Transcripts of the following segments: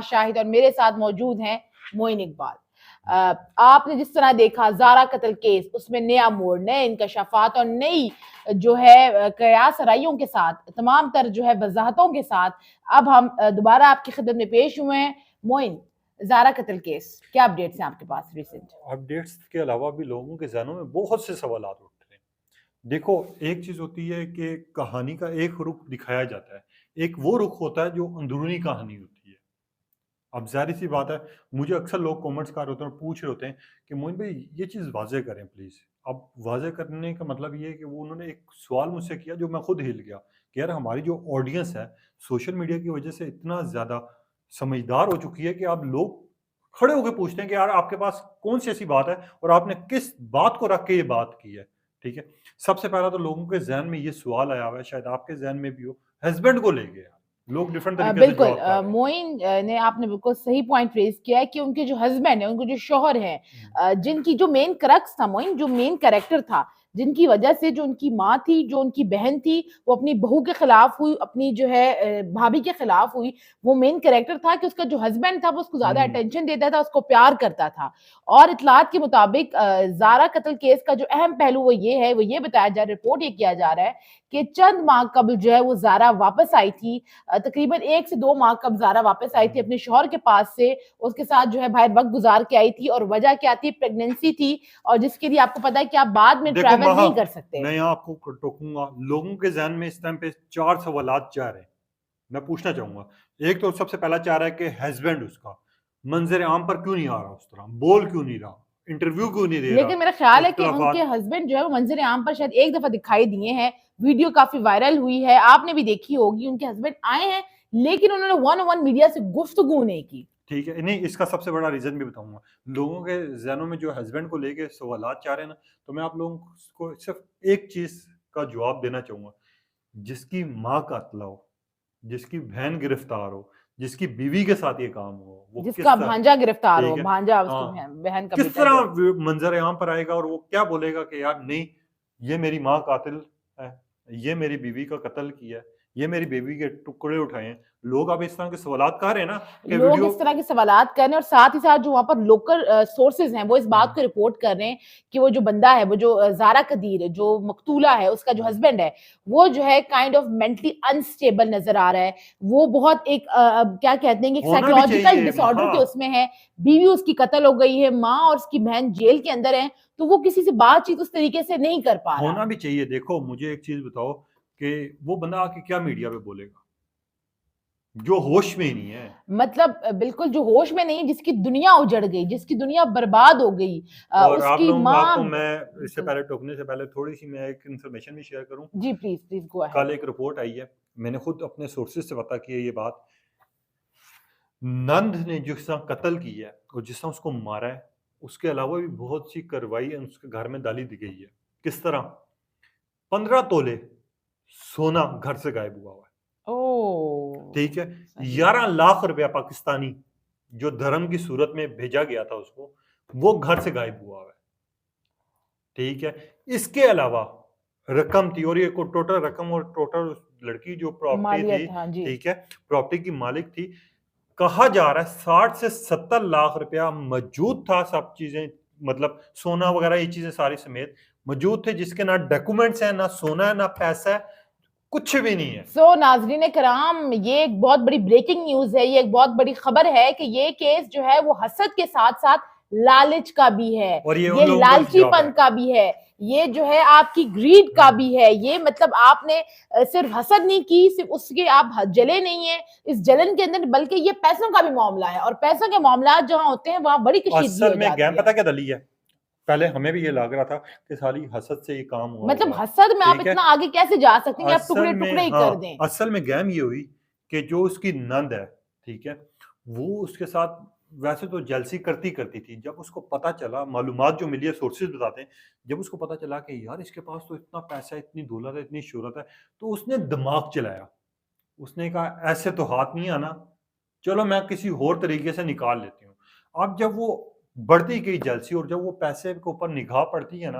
शाहिद और मेरे साथ मौजूद हैं मोइन इकबाल। आपने जिस तरह देखा ज़ारा कत्ल केस, उसमें नया मोड़, नए इंकशाफात और नई जो है कयास राइयों के साथ, तमाम तर जो है वजाहतों के साथ अब हम दोबारा आपकी खिदमत में पेश हुए हैं। मोइन, ज़ारा कत्ल केस, क्या अपडेट्स हैं आपके पास रिसेंट? अपडेट्स के अलावा भी लोगों के जहनों में बहुत से सवाल उठ रहे हैं। देखो, एक चीज होती है कि कहानी का एक रुख दिखाया जाता है, एक वो रुख होता है जो अंदरूनी कहानी होती है। अब जाहिर सी बात है, मुझे अक्सर लोग कमेंट्स कर होते हैं और पूछ रहे होते हैं कि मोइन भाई ये चीज़ वाज़ेह करें प्लीज़। अब वाज़ेह करने का मतलब ये है कि वो उन्होंने एक सवाल मुझसे किया जो मैं खुद हिल गया कि यार हमारी जो ऑडियंस है सोशल मीडिया की वजह से इतना ज़्यादा समझदार हो चुकी है कि अब लोग खड़े होकर पूछते हैं कि यार आपके पास कौन सी ऐसी बात है और आपने किस बात को रख के ये बात की है। ठीक है, सबसे पहला तो लोगों के जहन में ये सवाल आया हुआ है, शायद आपके जहन में भी हो, हस्बैंड को लेके यार लोग डिफरेंट तरीके से बिल्कुल जवाब कर रहे हैं। मोइन ने आपने बिल्कुल सही पॉइंट रेज किया है कि उनके जो हस्बैंड है, उनके जो शौहर हैं, जिनकी जो मेन क्रक्स था मोइन, जो मेन कैरेक्टर था, जिनकी वजह से जो उनकी माँ थी, जो उनकी बहन थी, वो अपनी बहू के खिलाफ हुई, अपनी जो है भाभी के खिलाफ हुई। वो मेन कैरेक्टर था कि उसका जो हस्बैंड था वो उसको ज्यादा हम्म। अटेंशन देता था, उसको प्यार करता था। और इतलात के मुताबिक जारा कत्ल केस का जो अहम पहलू वो ये है, वो ये बताया जा रहा है, रिपोर्ट ये किया जा रहा है कि चंद माह कबल जो है वो जारा वापस आई थी। तकरीबन 1 से 2 माह कब ज़ारा वापस आई थी अपने शौहर के पास से, उसके साथ जो है बाहर वक़्त गुज़ार के आई थी और वजह क्या थी? प्रेगनेंसी थी और जिसके लिए आपको पता है कि आप बाद में देखो ट्रैवल महा, नहीं कर सकते। मैं यहाँ आपको टोकूंगा। लोगों के जहन में इस टाइम पे 4 सवालात जा रहे हैं, मैं पूछना चाहूंगा। एक तो सबसे पहला चाह रहा है कि हस्बैंड उसका मंजर आम पर क्यों नहीं आ रहा, उस तरह बोल क्यों नहीं रहा, इंटरव्यू क्यों नहीं दे लेकिन मेरा रहा, ख्याल है कि उनके इख्तलाफात। हस्बैंड जो है वो मंजर आम पर शायद एक दफ़ा दिखाई दिए हैं, वीडियो काफ़ी वायरल हुई है, आपने भी देखी होगी। उनके हस्बैंड आए हैं, लेकिन उन्होंने वन ऑन वन मीडिया से गुफ्तगू नहीं की। ठीक है, नहीं इसका सबसे बड़ा रीजन भी बताऊंगा। लोगों के जहनों में जो हस्बैंड को लेके सवालात चाह रहे हैं ना, तो मैं आप लोगों को सिर्फ एक चीज का जवाब देना चाहूंगा। जिसकी माँ कातला हो, जिसकी बहन गिरफ्तार हो, जिसकी बीवी के साथ ये काम हो, वो जिसका किस तरह, भांजा गिरफ्तार हो, ठीक है, भांजा उसकी हाँ, बहन का किस बेटा जो है। तरह मंजर आम पर आएगा और वो क्या बोलेगा कि यार नहीं, ये मेरी माँ कातिल है, ये मेरी बीवी का कत्ल किया है, ये मेरी बीवी के टुकड़े उठाए हैं। लोग अब इस तरह के सवालात कर रहे हैं ना कि लोग वीडियो। इस तरह के सवालात कर रहे हैं और साथ ही साथ जो वहाँ पर लोकल सोर्सेज़ हैं, वो इस बात को रिपोर्ट कर रहे हैं कि वो जो बंदा है, वो जो ज़ारा कदीर, जो मकतूला है, उसका जो हस्बैंड है, वो जो है काइंड ऑफ मेंटली अनस्टेबल नज़र आ रहा है। वो बहुत एक क्या कहते हैं कि एक होना भी साइकोलॉजिकल चाहिए डिसऑर्डर महा, के उसमें है। बीवी उसकी कत्ल हो गई है, माँ और उसकी बहन जेल के अंदर हैं, तो वो किसी से बातचीत उस तरीके से नहीं कर पा रहा। होना भी चाहिए। देखो मुझे एक चीज बताओ कि वो बंदा आके क्या मीडिया पे बोलेगा जो होश में ही नहीं है। मतलब बिल्कुल जो होश में नहीं, जिसकी दुनिया उजड़ गई, जिसकी दुनिया बर्बाद हो गई, और आप उसकी लोगों माँ। आपको मैं इससे बिल्कुल। पहले टोकने से पहले थोड़ी सी मैं एक इन्फॉर्मेशन भी शेयर करूं। जी, प्लीज़, प्लीज़ गो अहेड। कल एक रिपोर्ट आई है, मैंने खुद अपने सोर्सेज से पता की है ये बात। नंद ने जिस तरह कत्ल किया है और जिस तरह उसको मारा है, उसके अलावा भी बहुत सी कार्रवाई उसके घर में डाली दी गई है। किस तरह? 15 तोले सोना घर से गायब हुआ है। ओह! ठीक है, सही। 11 लाख रुपया पाकिस्तानी जो धर्म की सूरत में भेजा गया था उसको, वो घर से गायब हुआ है। ठीक है, इसके अलावा रकम थी, और ये को टोटल रकम और टोटल लड़की जो प्रॉपर्टी थी, मालियत, हाँ जी। ठीक है, प्रॉपर्टी की मालिक थी। कहा जा रहा है 60 से 70 लाख रुपया मौजूद था, सब चीजें मतलब सोना वगैरह ये चीजें सारी समेत मौजूद थे, जिसके ना डॉक्यूमेंट्स है, ना सोना है, ना पैसा है, कुछ भी नहीं है। सो नाज़रीन कराम, ये एक बहुत बड़ी ब्रेकिंग न्यूज़ है, ये एक बहुत बड़ी खबर है कि ये केस जो है वो हसद के साथ-साथ लालच का भी है, और ये उन ये लोगों का जॉब लालचीपन है। का भी है, ये जो है आपकी ग्रीड का भी है। ये मतलब आपने सिर्फ हसद नहीं की, सिर्फ उसके आप जले नहीं हैं इस जलन के अंदर, बल्कि ये पैसों का भी मामला है और पैसों के मामलात जहाँ होते हैं, वहाँ बड़ी कशीदगी असल हो में गैम जाती है। पता क्या दली है? पहले हमें भी ये लग रहा था कि साली हसद से ये काम हुआ मतलब होगा। हसद में आप ठीक है, इतना आगे कैसे जा सकते हैं कि आप असल में टुकड़े-टुकड़े ही कर हाँ, दें? असल में गैम ये हुई कि जो उसकी नंद है, ठीक है, वो उसके साथ वैसे तो जेलसी करती करती थी। जब उसको पता चला, मालूमात जो मिली है, सोर्सेज बताते हैं, जब उसको पता चला कि यार इसके पास तो इतना पैसा है, इतनी दौलत है, इतनी शोहरत है, तो उसने दिमाग चलाया। उसने कहा ऐसे तो हाथ नहीं आना, चलो मैं किसी और तरीके से निकाल लेती हूँ। अब जब वो बढ़ती गई जेलसी और जब वो पैसे के ऊपर निगाह पड़ती है ना,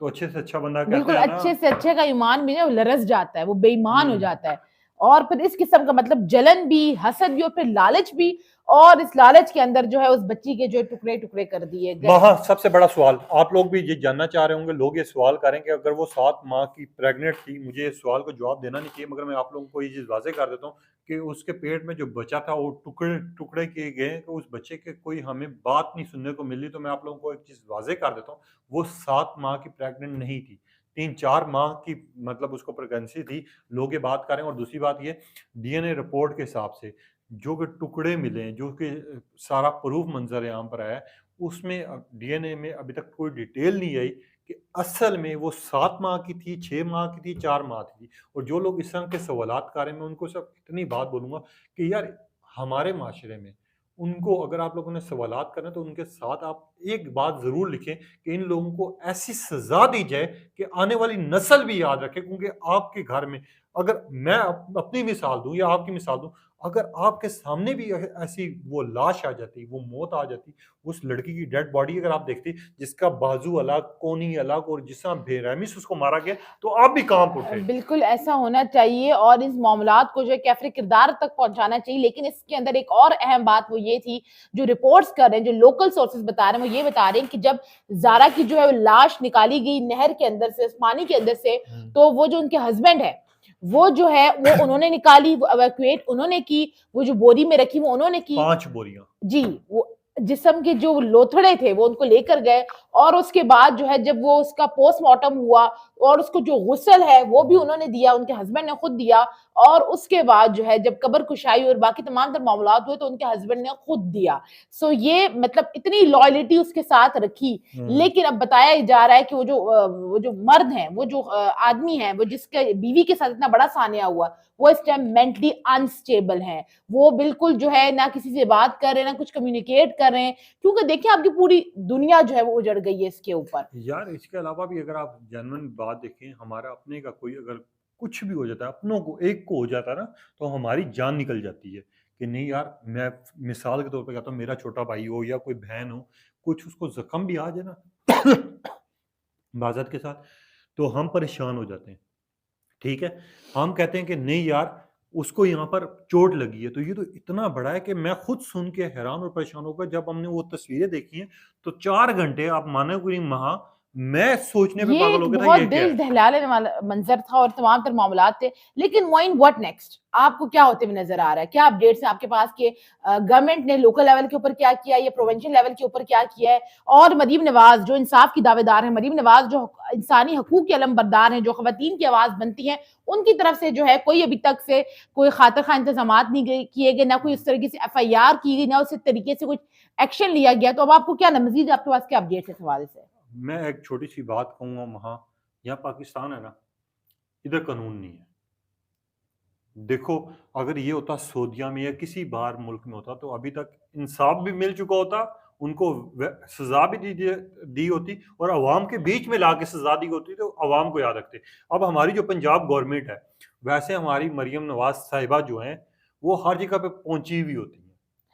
तो अच्छे से अच्छा बंदा कहते बिल्कुल, हैं ना। अच्छे से अच्छे का ईमान भी ना लरस जाता है, वो बेईमान हो हम्म। जाता है। और फिर इस किस्म का मतलब जलन भी, हसद भी और फिर लालच भी, और इस लालच के अंदर जो है उस बच्ची के जो टुकड़े टुकड़े कर दिए गए। वहाँ सबसे बड़ा सवाल, आप लोग भी ये जानना चाह रहे होंगे, लोग ये सवाल करें कि अगर वो 7 माह की प्रेग्नेंट थी, मुझे इस सवाल का जवाब देना नहीं चाहिए, मगर मैं आप लोगों को ये चीज़ वाज़ेह कर देता हूँ कि उसके पेट में जो बच्चा था वो टुकड़े किए गए, तो उस बच्चे के कोई हमें बात नहीं सुनने को मिली। तो मैं आप लोगों को एक चीज़ वाज़ेह कर देता हूँ, वो 7 माह की प्रेग्नेंट नहीं थी, 3-4 माह की मतलब उसको प्रेगनेंसी थी, लोग ये बात कर रहे हैं। और दूसरी बात ये, डीएनए रिपोर्ट के हिसाब से जो कि टुकड़े मिले हैं, जो कि सारा प्रूफ मंज़र-ए-आम पर आया है, उसमें डीएनए में अभी तक कोई डिटेल नहीं आई कि असल में वो 7 माह की थी, 6 माह की थी, 4 माह की थी। और जो लोग इस तरह के सवालात कर रहे हैं, मैं उनको सिर्फ इतनी बात बोलूँगा कि यार, हमारे माशरे में उनको अगर आप लोगों ने सवालात करने हैं, तो उनके साथ आप एक बात ज़रूर लिखें कि इन लोगों को ऐसी सज़ा दी जाए कि आने वाली नस्ल भी याद रखे। क्योंकि आपके घर में, अगर मैं अपनी मिसाल दूँ या आपकी मिसाल दूँ, अगर आपके सामने भी ऐसी वो लाश आ जाती, वो मौत आ जाती, उस लड़की की डेड बॉडी अगर आप देखती, जिसका बाजू अलग, कोहनी अलग, और जिस तरह बेरहमी से उसको मारा गया, तो आप भी कांप उठे। बिल्कुल ऐसा होना चाहिए और इस मामलात को जो है कैफ़रे किरदार तक पहुँचाना चाहिए। लेकिन इसके अंदर एक और अहम बात वो ये थी, जो रिपोर्ट्स कर रहे हैं, जो लोकल सोर्सेज़ बता रहे हैं, वो ये बता रहे हैं कि जब ज़ारा की जो है लाश निकाली गई नहर के अंदर से, उस पानी के अंदर से, तो वो जो उनके हस्बैंड है, वो जो है वो उन्होंने निकाली, वो इवैक्यूएट उन्होंने की, वो जो बोरी में रखी वो उन्होंने की। 5 बोरियाँ। जी, वो जिस्म के जो लोथड़े थे वो उनको लेकर गए, और उसके बाद जो है जब वो उसका पोस्टमार्टम हुआ और उसको जो गुस्ल है वो भी उन्होंने दिया, उनके हस्बैंड ने खुद दिया, और उसके बाद जो है जब कब्र कुशाई और बाकी तमाम तर मामलात हुए तो उनके हस्बैंड ने खुद दिया। सो ये मतलब इतनी लॉयल्टी उसके साथ रखी। लेकिन अब बताया जा रहा है कि वो जो मर्द हैं, वो जो आदमी है, वो जिसके बीवी के साथ इतना बड़ा सानिया हुआ, वो इस टाइम मेंटली अनस्टेबल हैं। वो बिल्कुल जो है ना किसी से बात कर रहे हैं, ना कुछ कम्युनिकेट कर रहे हैं, क्योंकि देखिए आपकी पूरी दुनिया जो है वो उजड़ गई है इसके ऊपर। यार, इसके अलावा भी अगर आप जेन्युइन बात देखें, हमारा अपने का कोई अगर कुछ भी हो जाता है, अपनों को एक को हो जाता है ना, तो हमारी जान निकल जाती है कि नहीं यार, मैं मिसाल के तौर पे कहता हूँ, मेरा छोटा भाई हो या कोई बहन हो, कुछ उसको ज़ख्म भी आ जाए ना माज़रत के साथ, तो हम परेशान हो जाते हैं। ठीक है? हम कहते हैं कि नहीं यार, उसको यहाँ पर चोट लगी है, तो ये तो इतना बड़ा है कि मैं खुद सुन के हैरान और परेशान हो गया जब हमने वो तस्वीरें देखी हैं, तो 4 घंटे आप मानोगे नहीं, मैं सोचने पे ये पागल एक हो गया था बहुत ये क्या दिल है? दहलाने वाला मंज़र था और तमाम तर मामलात थे। लेकिन मोइन व्हाट नेक्स्ट? आपको क्या होते हुए नज़र आ रहा है? क्या अपडेट्स हैं आपके पास कि गवर्नमेंट ने लोकल लेवल के ऊपर क्या किया है या प्रोविंशियल लेवल के ऊपर क्या किया है? और मरीम नवाज़ जो इंसाफ की दावेदार हैं, मरीम नवाज़ जो इंसानी हकूक की अलमबरदार हैं, जो ख़वातीन की आवाज़ बनती हैं, उनकी तरफ से जो है कोई अभी तक से कोई खातिर-खा इंतज़ामात नहीं किए गए, ना कोई हुँ। उस तरीके से एफआईआर की गई, ना उस तरीके से कुछ एक्शन लिया गया। तो अब आपको क्या मज़ीद आपके पास क्या अपडेट्स है इस हवाले से? मैं एक छोटी-सी बात कहूँगा, यहाँ पाकिस्तान है ना, इधर कानून नहीं है। देखो, अगर ये होता सऊदीया में या किसी बाहर मुल्क में होता, तो अभी तक इंसाफ भी मिल चुका होता, उनको सज़ा भी दी होती, और अवाम के बीच में लाके सज़ा दी होती, तो अवाम को याद रखते। अब हमारी जो पंजाब गवर्नमेंट है, वैसे हमारी मरियम नवाज़ साहिबा जो हैं, वो हर जगह पे पहुँची हुई होती हैं।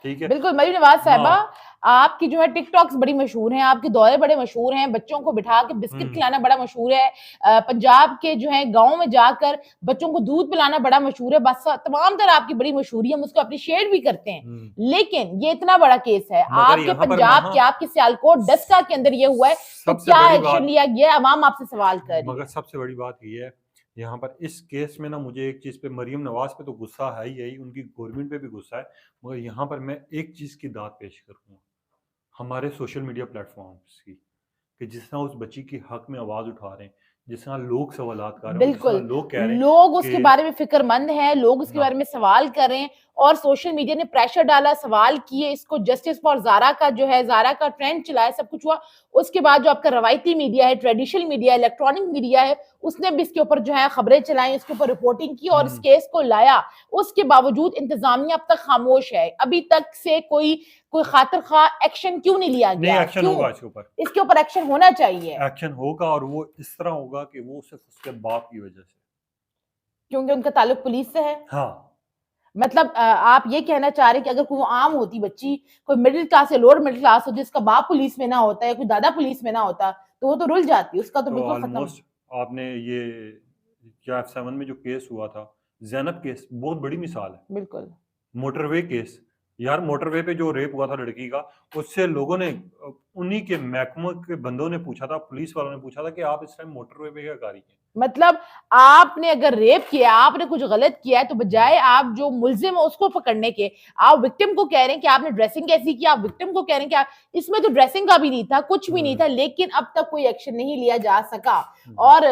ठीक है? बिल्कुल, मरीम नवाज़ साहिबा, हाँ। आपकी जो है टिकटॉक्स बड़ी मशहूर हैं, आपके दौरे बड़े मशहूर हैं, बच्चों को बिठा के बिस्किट हुँ, खिलाना बड़ा मशहूर है। पंजाब के जो है गाँव में जाकर बच्चों को दूध पिलाना बड़ा मशहूर है। बस तमाम तरह आपकी बड़ी मशहूरी है, हम उसको एप्रिशिएट भी करते हैं। हुँ। लेकिन ये इतना बड़ा केस है, मगर आपके यहाँ पर पंजाब के, आपके सियालकोट डस्का के अंदर ये हुआ है, तो सबसे क्या बड़ी एक्शन बात लिया गया है? अवाम आपसे सवाल कर रही मगर है। सबसे बड़ी बात ये है, यहाँ पर इस केस में ना, मुझे एक चीज़ पे मरियम नवाज़ पे तो गुस्सा है ही, उनकी गवर्नमेंट पे भी गुस्सा है। मगर यहाँ पर मैं एक चीज़ की दाद पेश करूँगा, हमारे सोशल मीडिया प्लेटफ़ॉर्म्स की, कि जिस तरह उस बच्ची के हक़ में आवाज़ उठा रहे हैं, जिस तरह लोग सवालात कर रहे हैं, और जिस तरह बिल्कुल, लोग कह रहे हैं लोग उसके कि बारे में फ़िक्रमंद हैं, लोग उसके हाँ, बारे में सवाल कर रहे हैं और सोशल मीडिया ने प्रेशर डाला, सवाल किए, इसको जस्टिस फॉर ज़ारा का जो है, ज़ारा का ट्रेंड चलाया, सब कुछ हुआ। उसके बाद जो आपका रवायती मीडिया है, ट्रेडिशनल मीडिया है, इलेक्ट्रॉनिक मीडिया है, उसने भी इसके ऊपर जो है खबरें चलाई, इसके ऊपर रिपोर्टिंग की और इस हुँ, केस को लाया। उसके बावजूद इंतज़ामिया अब तक खामोश है। अभी तक से कोई कोई खातिर-ख़्वाह एक्शन क्यों नहीं लिया नहीं गया? एक्शन क्यों? होगा इसके ऊपर, इसके ऊपर एक्शन होना चाहिए, एक्शन होगा, और वो इस तरह होगा कि वो सिर्फ़ उसके बाप की वज़ह से। क्योंकि उनका ताल्लुक पुलिस से है। हाँ। मतलब आप ये कहना चाह रहे हैं कि अगर कोई आम होती बच्ची, कोई मिडिल क्लास या लोअर मिडिल क्लास हो जिसका बाप पुलिस में ना होता या कोई दादा पुलिस में ना होता, तो वो तो रुल जाती, उसका तो तो बिल्कुल खत्म। ऑलमोस्ट आपने ये क्या F7 में जो केस हुआ था, ज़ैनब केस बहुत बड़ी मिसाल है। बिल्कुल। मोटरवे केस, यार मोटरवे पे जो रेप हुआ था लड़की का, उससे लोगों ने उन्हीं के महकमे के बंदों ने पूछा था, पुलिस वालों ने पूछा था कि आप इस टाइम मोटरवे पे क्या कर रही हैं? मतलब आपने अगर रेप किया, आपने कुछ गलत किया है, तो बजाय आप जो मुल्ज़िम है उसको पकड़ने के, आप विक्टिम को कह रहे हैं कि आपने ड्रेसिंग कैसी की, आप विक्टिम को कह रहे हैं कि आप इसमें तो ड्रेसिंग का भी नहीं था, कुछ भी नहीं था, लेकिन अब तक कोई एक्शन नहीं लिया जा सका। और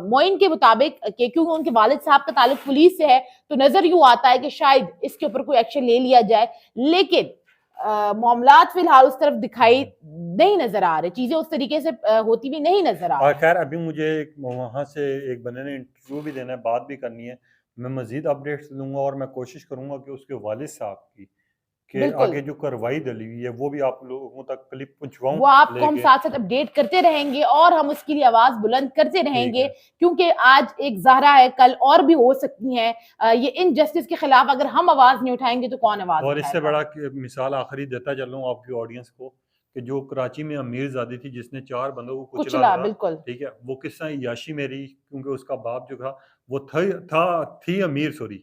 मोइन के मुताबिक क्योंकि उनके वालिद साहब का ताल्लुक पुलिस से है, तो नजर यूं आता है कि शायद इसके ऊपर कोई एक्शन ले लिया जाए, लेकिन मामलात फिलहाल उस तरफ दिखाई नहीं नजर आ रहे, चीजें उस तरीके से होती भी नहीं नजर आ और रही। खैर अभी मुझे वहाँ से एक बंदे ने इंटरव्यू भी देना है, बात भी करनी है। मैं मज़ीद अपडेट्स लूँगा और मैं कोशिश करूँगा कि उसके वालिद साहब की के बिल्कुल, आगे जो कार्रवाई डली हुई है वो भी आप लोगों तक क्लिप पहुँचवाऊँ वो आपको हम लेके। साथ-साथ अपडेट करते रहेंगे और हम उसके लिए आवाज़ बुलंद करते ठीक रहेंगे, है। क्योंकि आज एक ज़हरा है, कल और भी हो सकती हैं। ये इनजस्टिस के खिलाफ अगर हम आवाज़ नहीं उठाएँगे तो कौन आवाज़ और इससे उठाएगा? बड़ा मिसाल आखिरी देता चलूँ आपकी ऑडियंस को कि जो कराची में अमीरज़ादी थी जिसने 4 बंदों को कुचला कुचला, था, बिल्कुल। ठीक है? वो किस्सा याशी मेरी, क्योंकि उसका बाप जो था वो थी अमीर, सॉरी,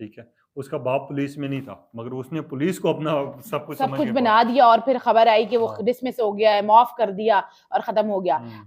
ठीक है? उसका बाप पुलिस में नहीं था, मगर उसने पुलिस को अपना सब कुछ सब समझ कुछ के बना बाप। दिया और फिर खबर आई कि वो हाँ। डिसमिस हो गया है, माफ़ कर दिया और खत्म हो गया। हुँ।